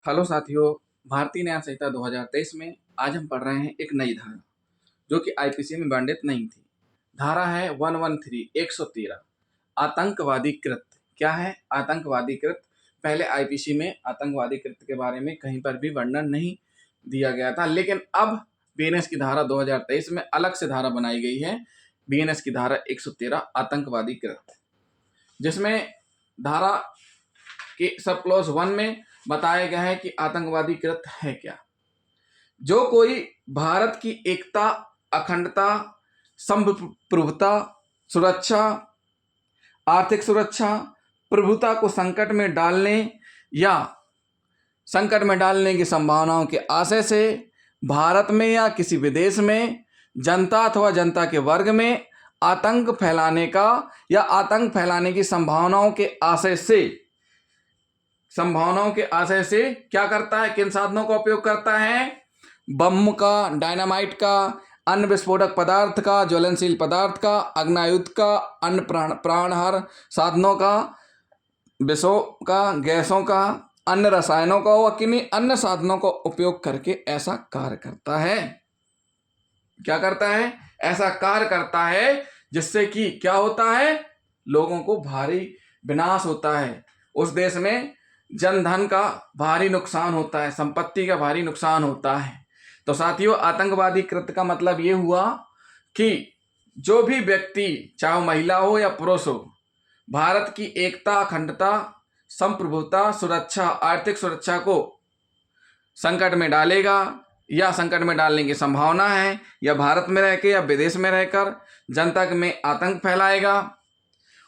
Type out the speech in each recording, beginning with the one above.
Hello साथियों, भारतीय न्याय संहिता 2023 में आज हम पढ़ रहे हैं एक नई धारा जो कि आईपीसी में वर्णित नहीं थी। धारा है 113 113 आतंकवादी कृत्य। क्या है आतंकवादी कृत्य? पहले आईपीसी में आतंकवादी कृत्य के बारे में कहीं पर भी वर्णन नहीं दिया गया था, लेकिन अब बीएनएस की धारा 2023 में अलग से धारा बनाई गई है, बीएनएस की धारा 113 आतंकवादी कृत्य, जिसमें धारा के सब क्लॉज 1 में बताया गया है कि आतंकवादी कृत्य है क्या। जो कोई भारत की एकता, अखंडता, संप्रभुता, सुरक्षा, आर्थिक सुरक्षा, प्रभुता को संकट में डालने या संकट में डालने की संभावनाओं के आशय से भारत में या किसी विदेश में जनता अथवा जनता के वर्ग में आतंक फैलाने का या आतंक फैलाने की संभावनाओं के आशय से क्या करता है, किन साधनों का उपयोग करता है? बम का, डायनामाइट का, अन्य विस्फोटक पदार्थ का, ज्वलनशील पदार्थ का, अग्नायुध का, अन्य प्राणहार साधनों का, विषों का, गैसों का, अन्य रसायनों का व किन्हीं अन्य साधनों का उपयोग करके ऐसा कार्य करता है। क्या करता है? ऐसा कार्य करता है जिससे कि क्या होता है, लोगों को भारी विनाश होता है, उस देश में जनधन का भारी नुकसान होता है, संपत्ति का भारी नुकसान होता है। तो साथियों, आतंकवादी कृत्य का मतलब ये हुआ कि जो भी व्यक्ति, चाहे महिला हो या पुरुष हो, भारत की एकता, अखंडता, संप्रभुता, सुरक्षा, आर्थिक सुरक्षा को संकट में डालेगा या संकट में डालने की संभावना है, या भारत में रहकर या विदेश में रहकर जनता में आतंक फैलाएगा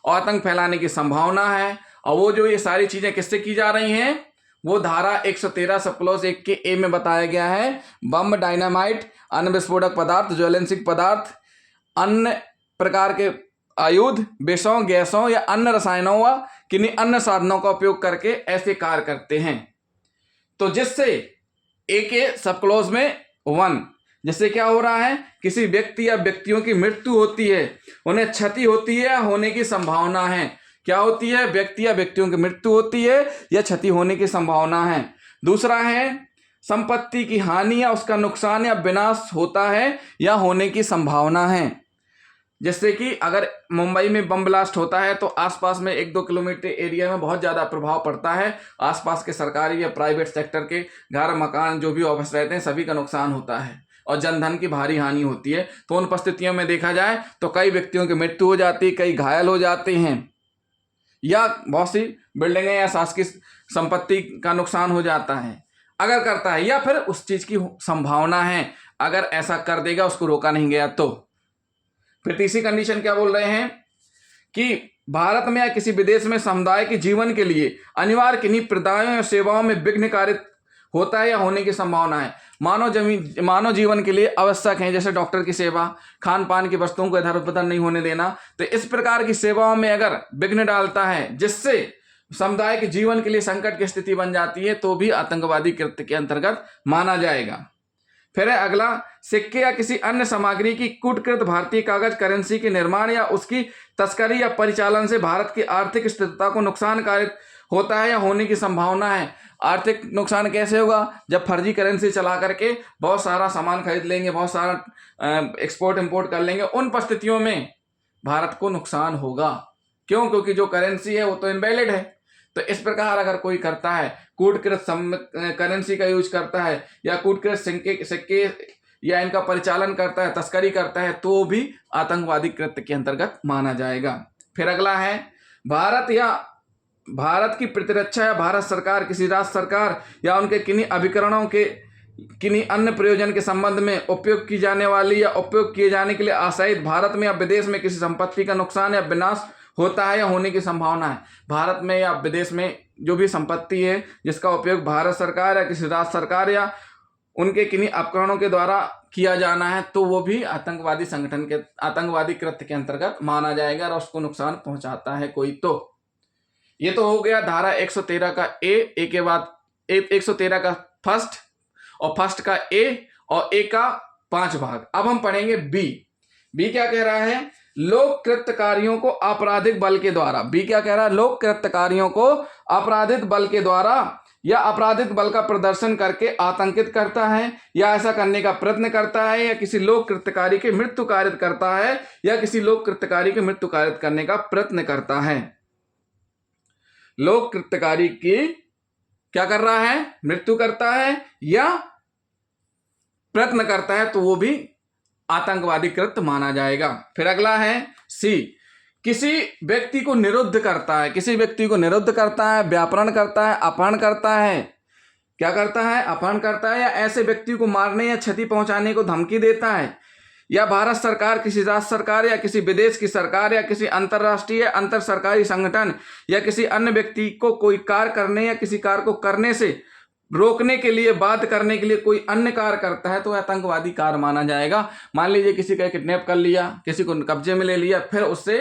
और आतंक फैलाने की संभावना है। और वो जो ये सारी चीजें किससे की जा रही हैं, वो धारा 113 सब क्लॉज 1 के ए में बताया गया है। बम, डायनामाइट, अन्य विस्फोटक पदार्थ, ज्वलनशील पदार्थ, अन्य प्रकार के आयुध, विषों, गैसों या अन्य रसायनों व किन्हीं अन्य साधनों का उपयोग करके ऐसे कार्य करते हैं। तो जिससे ए के सब क्लॉज में 1, जिससे क्या हो रहा है, किसी व्यक्ति या व्यक्तियों की मृत्यु होती है, उन्हें क्षति होती है, होने की संभावना है। क्या होती है? व्यक्ति या व्यक्तियों की मृत्यु होती है या क्षति होने की संभावना है। दूसरा है संपत्ति की हानि या उसका नुकसान या विनाश होता है या होने की संभावना है। जैसे कि अगर मुंबई में बम ब्लास्ट होता है तो आसपास में 1-2 किलोमीटर एरिया में बहुत ज़्यादा प्रभाव पड़ता है, आसपास के सरकारी या प्राइवेट सेक्टर के घर, मकान, जो भी ऑफिस रहते हैं, सभी का नुकसान होता है और जनधन की भारी हानि होती है। तो उन परिस्थितियों में देखा जाए तो कई व्यक्तियों की मृत्यु हो जाती है, कई घायल हो जाते हैं, या बहुत सी बिल्डिंगें या शासकीय संपत्ति का नुकसान हो जाता है अगर करता है, या फिर उस चीज की संभावना है अगर ऐसा कर देगा, उसको रोका नहीं गया तो। फिर तीसरी कंडीशन क्या बोल रहे हैं कि भारत में या किसी विदेश में समुदाय के जीवन के लिए अनिवार्य किन्हीं प्रदायों या सेवाओं में विघ्न कारित होता है या होने की संभावना है। मानव जीवन के लिए आवश्यक है, जैसे डॉक्टर की सेवा, खान पान की वस्तुओं को इधर उधर नहीं होने देना। तो इस प्रकार की सेवाओं में अगर विघ्न डालता है जिससे समुदाय के जीवन के लिए संकट की स्थिति बन जाती है, तो भी आतंकवादी कृत्य के अंतर्गत माना जाएगा। फिर है अगला, सिक्के या किसी अन्य सामग्री की कूटकृत भारतीय कागज करेंसी के निर्माण या उसकी तस्करी या परिचालन से भारत की आर्थिक स्थिरता को नुकसानकारक होता है या होने की संभावना है। आर्थिक नुकसान कैसे होगा? जब फर्जी करेंसी चला करके बहुत सारा सामान खरीद लेंगे, बहुत सारा एक्सपोर्ट इंपोर्ट कर लेंगे, उन परिस्थितियों में भारत को नुकसान होगा। क्यों? क्योंकि जो करेंसी है वो तो इनवैलिड है। तो इस प्रकार अगर कोई करता है, कूटकृत करेंसी का यूज करता है या कूटकृत सिक्के या इनका परिचालन करता है, तस्करी करता है, तो भी आतंकवादी कृत्य के अंतर्गत माना जाएगा। फिर अगला है, भारत की प्रतिरक्षा या भारत सरकार किसी राज्य सरकार या उनके किन्हीं अभिकरणों के किन्हीं अन्य प्रयोजन के संबंध में उपयोग की जाने वाली या उपयोग किए जाने के लिए आशायित भारत में या विदेश में किसी संपत्ति का नुकसान या विनाश होता है या होने की संभावना है। भारत में या विदेश में जो भी संपत्ति है जिसका उपयोग भारत सरकार या किसी राज्य सरकार या उनके किन्हीं उपकरणों के द्वारा किया जाना है, तो वो भी आतंकवादी संगठन के आतंकवादी कृत्य के अंतर्गत माना जाएगा और उसको नुकसान पहुंचाता है कोई। तो ये तो हो गया धारा 113 का ए के बाद 113 का फर्स्ट और फर्स्ट का ए और ए का 5 भाग। अब हम पढ़ेंगे बी क्या कह रहा है? लोक कृत्यकारियों को आपराधिक बल के द्वारा, बी क्या कह रहा है? लोक कृत्यकारियों को आपराधिक बल के द्वारा या आपराधिक बल का प्रदर्शन करके आतंकित करता है, या ऐसा करने का प्रयत्न करता है, या किसी लोक कृत्यकारी के मृत्यु कारित करता है, या किसी लोक कृत्यकारी के मृत्यु कारित करने का प्रयत्न करता है। लोक कृत्यकारी की क्या कर रहा है, मृत्यु करता है या प्रयत्न करता है, तो वो भी आतंकवादी कृत्य माना जाएगा। फिर अगला है सी, किसी व्यक्ति को निरुद्ध करता है, किसी व्यक्ति को निरुद्ध करता है, व्यापरण करता है, अपहरण करता है, क्या करता है, अपहरण करता है, या ऐसे व्यक्ति को मारने या क्षति पहुंचाने को धमकी देता है, या भारत सरकार, किसी राज्य सरकार या किसी विदेश की सरकार या किसी अंतर्राष्ट्रीय अंतर सरकारी संगठन या किसी अन्य व्यक्ति को कोई कार्य करने या किसी कार्य को करने से रोकने के लिए, बाध्य करने के लिए कोई अन्य कार्य करता है, तो आतंकवादी कार्य माना जाएगा। मान लीजिए किसी का किडनैप कर लिया, किसी को कब्जे में ले लिया, फिर उससे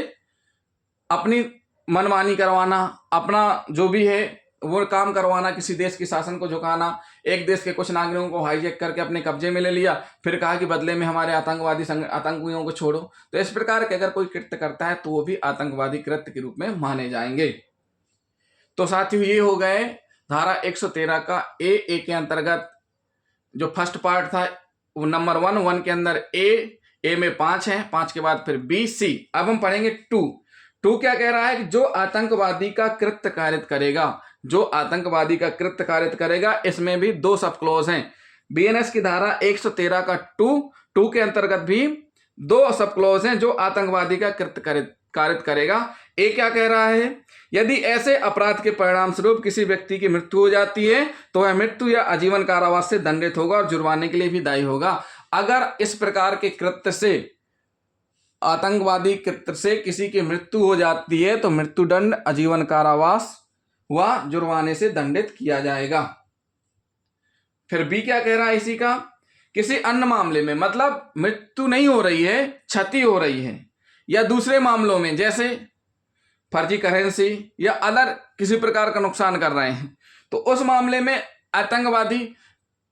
अपनी मनमानी करवाना, अपना जो भी है वो काम करवाना, किसी देश के शासन को झुकाना, एक देश के कुछ नागरिकों को हाईजैक करके अपने कब्जे में ले लिया, फिर कहा कि बदले में हमारे आतंकियों को छोड़ो। तो इस प्रकार के अगर कोई कृत्य करता है तो वो भी आतंकवादी कृत्य के रूप में माने जाएंगे। तो साथियों, ये हो गए धारा 113 का ए के अंतर्गत जो फर्स्ट पार्ट था वो नंबर 1 के अंदर ए में 5 है, 5 के बाद फिर बी सी। अब हम पढ़ेंगे 2 क्या कह रहा है कि जो आतंकवादी का कृत्य कारित करेगा, जो आतंकवादी का कृत्य कारित करेगा, इसमें भी 2 सब क्लॉज हैं। बीएनएस की धारा 113 का 2 के अंतर्गत भी 2 सब क्लॉज हैं जो आतंकवादी का कृत्य कारित करेगा। ए क्या कह रहा है, यदि ऐसे अपराध के परिणाम स्वरूप किसी व्यक्ति की मृत्यु हो जाती है तो वह मृत्यु या आजीवन कारावास से दंडित होगा और जुर्माने के लिए भी दायी होगा। अगर इस प्रकार के कृत्य से, आतंकवादी कृत्य से किसी की मृत्यु हो जाती है तो मृत्युदंड, आजीवन कारावास व जुर्माने से दंडित किया जाएगा। फिर बी क्या कह रहा है इसी का, किसी अन्य मामले में, मतलब मृत्यु नहीं हो रही है, क्षति हो रही है, या दूसरे मामलों में जैसे फर्जी करेंसी या अदर किसी प्रकार का नुकसान कर रहे हैं, तो उस मामले में आतंकवादी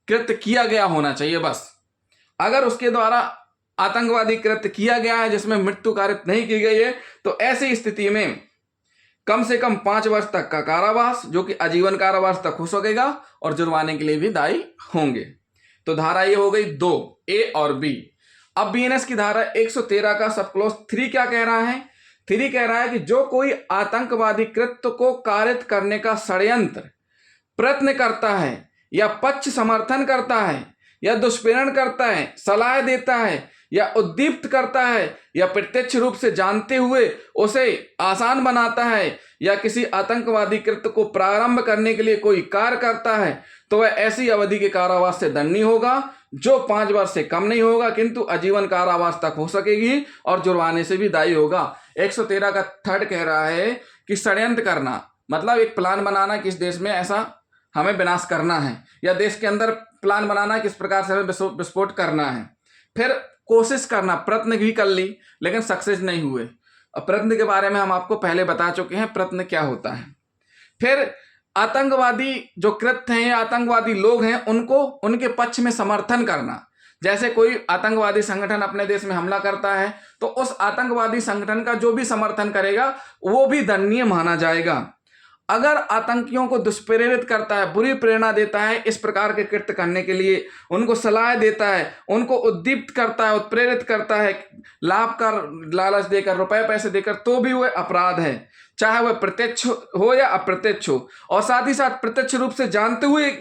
कृत्य किया गया होना चाहिए बस। अगर उसके द्वारा आतंकवादी कृत्य किया गया है जिसमें मृत्यु कारित नहीं की गई है, तो ऐसी स्थिति में कम से कम 5 वर्ष तक का कारावास, जो कि आजीवन कारावास तक हो सकेगा, और जुर्माने के लिए भी दायी होंगे। तो धारा ये हो गई 2 ए और बी। अब बीएनएस की धारा 113 का सब क्लॉज 3 क्या कह रहा है, 3 कह रहा है कि जो कोई आतंकवादी कृत्य को कारित करने का षड्यंत्र, प्रयत्न करता है या पक्ष समर्थन करता है या दुष्प्रेरण करता है, सलाह देता है या उद्दीप्त करता है या प्रत्यक्ष रूप से जानते हुए उसे आसान बनाता है या किसी आतंकवादी कृत्य को प्रारंभ करने के लिए कोई कार्य करता है, तो वह ऐसी अवधि के कारावास से दंडनीय होगा जो 5 वर्ष से कम नहीं होगा किंतु आजीवन कारावास तक हो सकेगी और जुर्माने से भी दायी होगा। 113 का 3 कह रहा है कि षड्यंत्र करना, मतलब एक प्लान बनाना कि इस देश में ऐसा हमें विनाश करना है, या देश के अंदर प्लान बनाना किस प्रकार से हमें विस्फोट करना है। फिर कोशिश करना, प्रयत्न भी कर ली लेकिन सक्सेस नहीं हुए। अब प्रयत्न के बारे में हम आपको पहले बता चुके हैं, प्रयत्न क्या होता है। फिर आतंकवादी जो कृत्य हैं, आतंकवादी लोग हैं, उनको उनके पक्ष में समर्थन करना। जैसे कोई आतंकवादी संगठन अपने देश में हमला करता है तो उस आतंकवादी संगठन का जो भी समर्थन करेगा वो भी दंडनीय माना जाएगा। अगर आतंकियों को दुष्प्रेरित करता है, बुरी प्रेरणा देता है इस प्रकार के कृत्य करने के लिए, उनको सलाह देता है, उनको उद्दीप्त करता है, उत्प्रेरित करता है, लाभ का लालच देकर, रुपए पैसे देकर, तो भी वह अपराध है, चाहे वह प्रत्यक्ष हो या अप्रत्यक्ष हो। और साथ ही साथ प्रत्यक्ष रूप से जानते हुए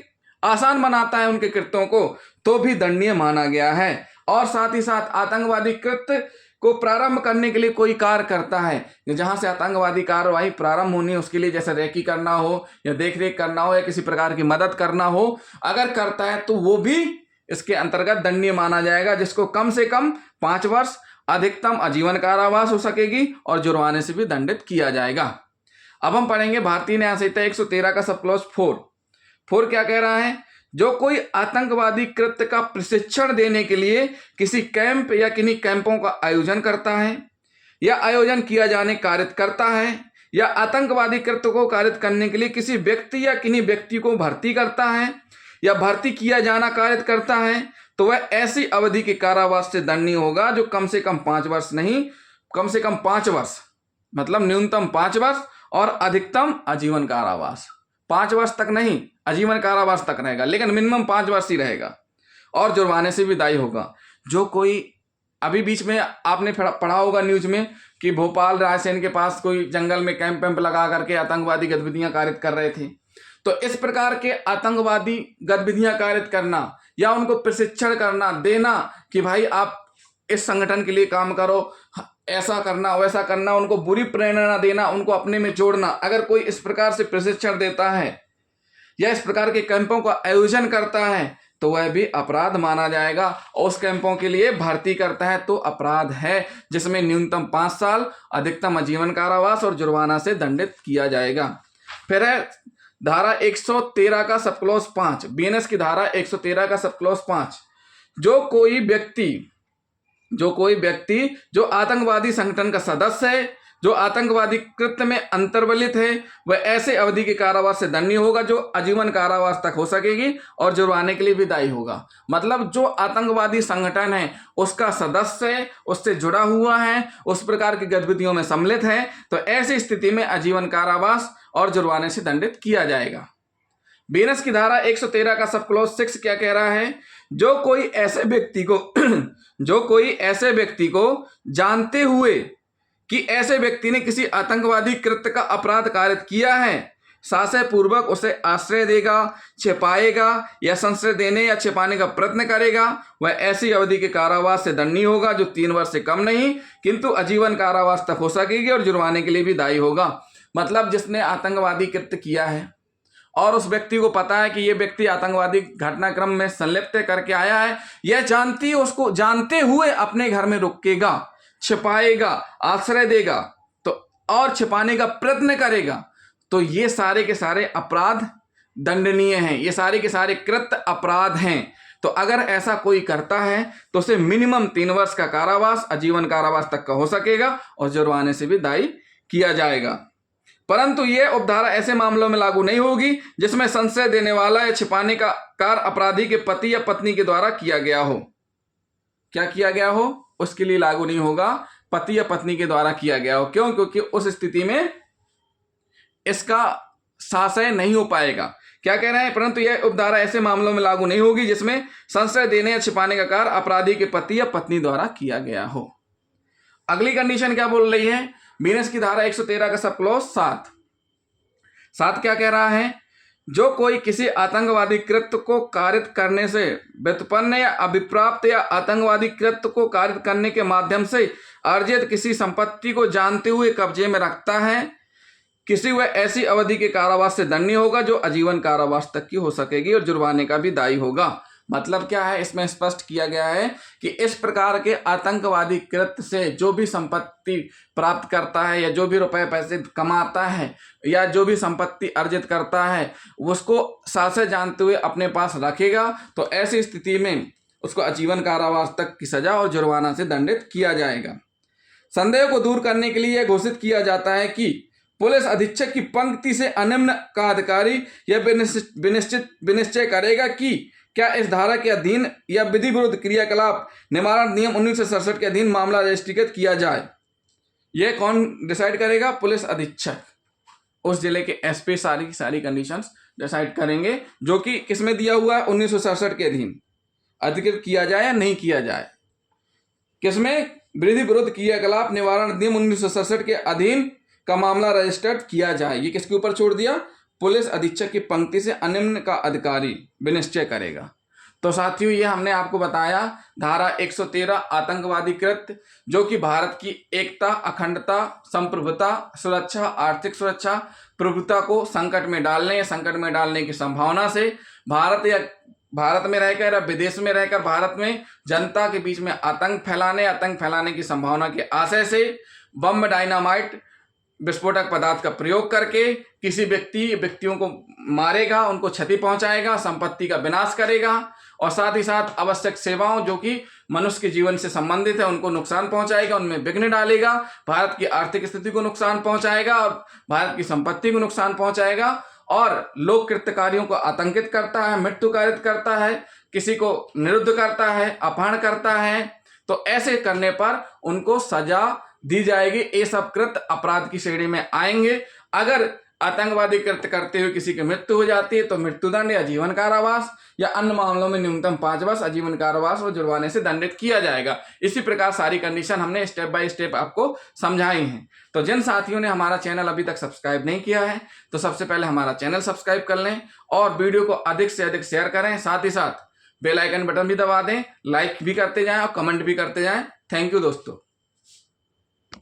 आसान बनाता है उनके कृत्यों को, तो भी दंडनीय माना गया है। और साथ ही साथ आतंकवादी कृत्य को प्रारंभ करने के लिए कोई कार्य करता है, जहां से आतंकवादी कार्यवाही प्रारंभ होनी है उसके लिए, जैसे रेकी करना हो या देखरेख करना हो या किसी प्रकार की मदद करना हो, अगर करता है तो वो भी इसके अंतर्गत दंडनीय माना जाएगा, जिसको कम से कम 5 वर्ष, अधिकतम आजीवन कारावास हो सकेगी और जुर्माने से भी दंडित किया जाएगा। अब हम पढ़ेंगे भारतीय न्याय संहिता 113 का सब क्लॉज 4 क्या कह रहा है, जो कोई आतंकवादी कृत्य का प्रशिक्षण देने के लिए किसी कैंप या किन्हीं कैंपों का आयोजन करता है या आयोजन किया जाने कारित करता है या आतंकवादी कृत्य को कारित करने के लिए किसी व्यक्ति या किन्हीं व्यक्ति को भर्ती करता है या भर्ती किया जाना कारित करता है, तो वह ऐसी अवधि के कारावास से दंडनीय होगा जो कम से कम 5 वर्ष नहीं, कम से कम 5 वर्ष, मतलब न्यूनतम 5 वर्ष और अधिकतम आजीवन कारावास। 5 वर्ष तक नहीं, आजीवन कारावास तक रहेगा, लेकिन मिनिमम 5 वर्ष ही रहेगा और जुर्माने से भी दायी होगा। जो कोई अभी बीच में आपने पढ़ा होगा न्यूज में कि भोपाल रायसेन के पास कोई जंगल में कैंप वैम्प लगा करके आतंकवादी गतिविधियां कारित कर रहे थे। तो इस प्रकार के आतंकवादी गतिविधियां कारित करना या उनको प्रशिक्षण करना देना कि भाई आप इस संगठन के लिए काम करो, ऐसा करना वैसा करना, उनको बुरी प्रेरणा देना, उनको अपने में जोड़ना, अगर कोई इस प्रकार से प्रशिक्षण देता है या इस प्रकार के कैंपों का आयोजन करता है तो वह भी अपराध माना जाएगा। और उस कैंपों के लिए भर्ती करता है तो अपराध है, जिसमें न्यूनतम 5 साल, अधिकतम आजीवन कारावास और जुर्माना से दंडित किया जाएगा। फिर है धारा 113 का सब क्लॉज 5, बीएनएस की धारा 113 का सब क्लॉज 5। जो कोई व्यक्ति जो आतंकवादी संगठन का सदस्य है, जो आतंकवादी कृत्य में अंतर्वलित है, वह ऐसे अवधि के कारावास से दंडनीय होगा जो आजीवन कारावास तक हो सकेगी और जुर्माने के लिए भी दायी होगा। मतलब जो आतंकवादी संगठन है उसका सदस्य है, उससे जुड़ा हुआ है, उस प्रकार की गतिविधियों में सम्मिलित है, तो ऐसी स्थिति में आजीवन कारावास और जुर्माने से दंडित किया जाएगा। बीएनएस की धारा 113 का सब क्लॉज 6 क्या कह रहा है? जो कोई ऐसे व्यक्ति को जानते हुए कि ऐसे व्यक्ति ने किसी आतंकवादी कृत्य का अपराध कारित किया है, साशय पूर्वक उसे आश्रय देगा, छिपाएगा या संश्रय देने या छिपाने का प्रयत्न करेगा, वह ऐसी अवधि के कारावास से दंडनीय होगा जो 3 वर्ष से कम नहीं किंतु आजीवन कारावास तक हो सकेगी और जुर्माने के लिए भी दायी होगा। मतलब जिसने आतंकवादी कृत्य किया है और उस व्यक्ति को पता है कि ये व्यक्ति आतंकवादी घटनाक्रम में संलिप्त करके आया है, यह जानते हुए अपने घर में रुकेगा, छिपाएगा, आश्रय देगा तो और छिपाने का प्रयत्न करेगा, तो ये सारे के सारे अपराध दंडनीय हैं, ये सारे के सारे कृत्य अपराध हैं। तो अगर ऐसा कोई करता है तो उसे मिनिमम 3 वर्ष का कारावास, आजीवन कारावास तक का हो सकेगा और जुर्माने से भी दायी किया जाएगा। परंतु यह उपधारा ऐसे मामलों में लागू नहीं होगी जिसमें संशय देने वाला या छिपाने का कार्य अपराधी के पति या पत्नी के द्वारा किया गया हो। क्या किया गया हो उसके लिए लागू नहीं होगा, पति या पत्नी के द्वारा किया गया हो। क्यों? क्योंकि उस स्थिति में इसका साशय नहीं हो पाएगा। क्या कह रहे हैं? परंतु यह उपधारा ऐसे मामलों में लागू नहीं होगी जिसमें संशय देने या छिपाने का कार्य अपराधी के पति या पत्नी द्वारा किया गया हो। अगली कंडीशन क्या बोल रही है? बीएनएस की धारा 113 का सब क्लॉज 7 क्या कह रहा है? जो कोई किसी आतंकवादी कृत्य को कारित करने से व्युत्पन्न या अभिप्राप्त या आतंकवादी कृत्य को कारित करने के माध्यम से अर्जित किसी संपत्ति को जानते हुए कब्जे में रखता है, किसी वह ऐसी अवधि के कारावास से दंडनीय होगा जो आजीवन कारावास तक की हो सकेगी और जुर्माने का भी दायी होगा। मतलब क्या है? इसमें स्पष्ट किया गया है कि इस प्रकार के आतंकवादी कृत्य से जो भी संपत्ति प्राप्त करता है या जो भी रुपए पैसे कमाता है या जो भी संपत्ति अर्जित करता है उसको साशय जानते हुए अपने पास रखेगा, तो ऐसी स्थिति में उसको आजीवन कारावास तक की सजा और जुर्माना से दंडित किया जाएगा। संदेह को दूर करने के लिए यह घोषित किया जाता है कि पुलिस अधीक्षक की पंक्ति से अनिम्न का अधिकारी यह विनिश्चय करेगा कि क्या इस धारा के अधीन या विधि विरुद्ध क्रियाकलाप निवारण नियम 1967 के अधीन मामला रजिस्ट्रीकृत किया जाए। यह कौन डिसाइड करेगा? पुलिस अधीक्षक। उस जिले के एसपी सारी कंडीशंस डिसाइड करेंगे जो कि किसमें दिया हुआ है? 1967 के अधीन अधिकृत किया जाए या नहीं किया जाए। किसमें? विधि विरुद्ध क्रियाकलाप निवारण नियम 1967 के अधीन का मामला रजिस्टर्ड किया जाए। ये किसके ऊपर छोड़ दिया? पुलिस अधीक्षक की पंक्ति से अनिम्न का अधिकारी विनिश्चय करेगा। तो साथियों, ये हमने आपको बताया धारा 113 आतंकवादी कृत्य, जो कि भारत की एकता, अखंडता, संप्रभुता, सुरक्षा, आर्थिक सुरक्षा, प्रभुता को संकट में डालने की संभावना से भारत में रहकर या विदेश में रहकर भारत में जनता के बीच में आतंक फैलाने की संभावना के आशय से बम, डायनामाइट, विस्फोटक पदार्थ का प्रयोग करके किसी व्यक्तियों को मारेगा, उनको क्षति पहुंचाएगा, संपत्ति का विनाश करेगा और साथ ही साथ आवश्यक सेवाओं जो कि मनुष्य के जीवन से संबंधित है उनको नुकसान पहुंचाएगा, उनमें विघ्न डालेगा, भारत की आर्थिक स्थिति को नुकसान पहुंचाएगा और भारत की संपत्ति को नुकसान पहुंचाएगा और लोक कृत्यकारियों को आतंकित करता है, मृत्यु कारित करता है, किसी को निरुद्ध करता है, अपहरण करता है। तो ऐसे करने पर उनको सजा दी जाएगी। ये सब कृत्य अपराध की श्रेणी में आएंगे। अगर आतंकवादी कृत्य करते हुए किसी की मृत्यु हो जाती है तो मृत्युदंड या जीवन कारावास, या अन्य मामलों में न्यूनतम 5 वर्ष आजीवन कारावास और जुर्माने से दंडित किया जाएगा। इसी प्रकार सारी कंडीशन हमने स्टेप बाय स्टेप आपको समझाई हैं। तो जिन साथियों ने हमारा चैनल अभी तक सब्सक्राइब नहीं किया है तो सबसे पहले हमारा चैनल सब्सक्राइब कर लें और वीडियो को अधिक से अधिक शेयर करें, साथ ही साथ बेल आइकन बटन भी दबा दें, लाइक भी करते जाएं और कमेंट भी करते जाएं। थैंक यू दोस्तों।